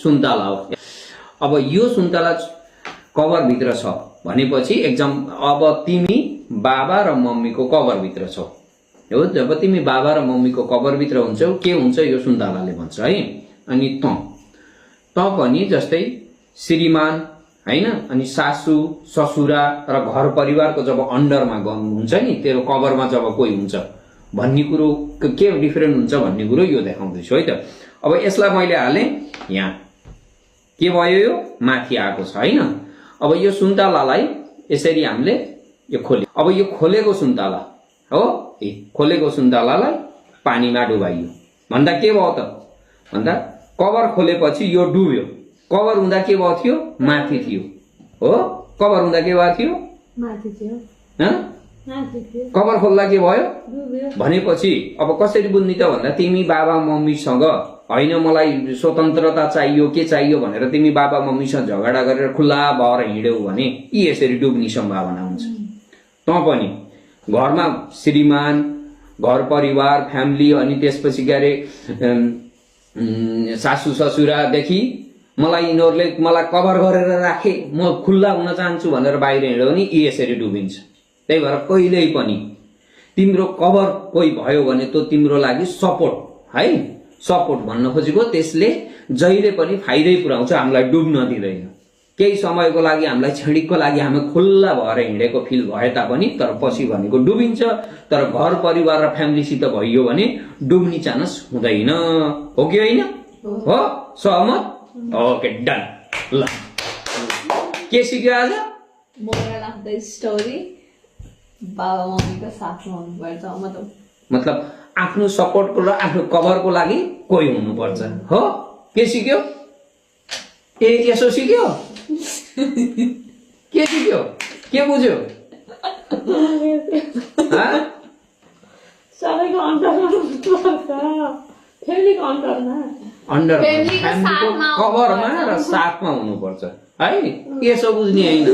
सुन्तला हो। अब यो सुन्तला कभरभित्र छ भनेपछि एक्जाम अब तिमी बाबा र मम्मीको कभरभित्र छौ हो। जब तिमी बाबा र मम्मीको कभरभित्र हुन्छौ के हुन्छ यो सुन्तलाले भन्छ है। अनि त पनि जस्तै श्रीमान हैन अनि सासू ससुरा र घर परिवारको जब अन्डरमा हुन्छ नि तेरो कभरमा जब कोही हुन्छ भन्ने कुरो के डिफरेन्ट हुन्छ भन्ने कुरो यो देखाउँदैछु है त। अब यसलाई मैले हाले यहाँ के भयो यो माथि आएको छ हैन। अब यो सुन्तलालाई यसरी हामीले यो खोल्यो। अब यो खोलेको सुन्तला हो खोलेको सुन्तलालाई पानीमा डुबाइयो भन्दा के भयो त भन्दा कभर खोलेपछि यो डुब्यो। कभर हुँदा के भयो थियो माथि थियो हो। कभर हुँदा के भयो थियो माथि थियो माथि थियो। कभर खोल्दा के भयो डुब्यो भनेपछि अब कसरी बुझ्ने त भन्दा तिमी बाबा मम्मीसँग हैन मलाई स्वतन्त्रता चाहियो के चाहियो भनेर तिमी बाबा मम्मीसँग झगडा गरेर खुल्ला भएर हिँड्यौ भने यी यसरी डुब्ने सम्भावना हुन्छ। त पनि घरमा श्रीमान घर परिवार फ्यामिली अनि त्यसपछि के अरे सासू ससुरादेखि मलाई यिनीहरूले मलाई कभर गरेर राखे म खुल्ला हुन चाहन्छु भनेर बाहिर हिँड्यो भने यी यसरी डुबिन्छ। त्यही भएर कहिल्यै पनि तिम्रो कभर कोही भयो भने त तिम्रो लागि सपोर्ट है सपोर्ट भन्न खोजेको त्यसले जहिले पनि फाइदै पुर्याउँछ हामीलाई डुब्न दिँदैन। केही समयको लागि हामीलाई क्षणिकको लागि हामी खुल्ला भएर हिँडेको फिल भए तापनि तर पछि भनेको डुबिन्छ। तर घर परिवार र फ्यामिलीसित भइयो भने डुब्ने चान्स हुँदैन हो कि होइन हो सहमत। Okay done. ल के सिक्यो आज मोरल अफ द स्टोरी बाबा मम्मीको साथमा हुनुपर्छ मतलब आफ्नो सपोर्टको र आफ्नो कभरको लागि कोही हुनुपर्छ हो। के सिक्यो यसो सिक्यो के सिक्यो के बुझ्यो सबैको अन्डर कभरमा र साथमा हुनुपर्छ है। यसो बुझ्ने होइन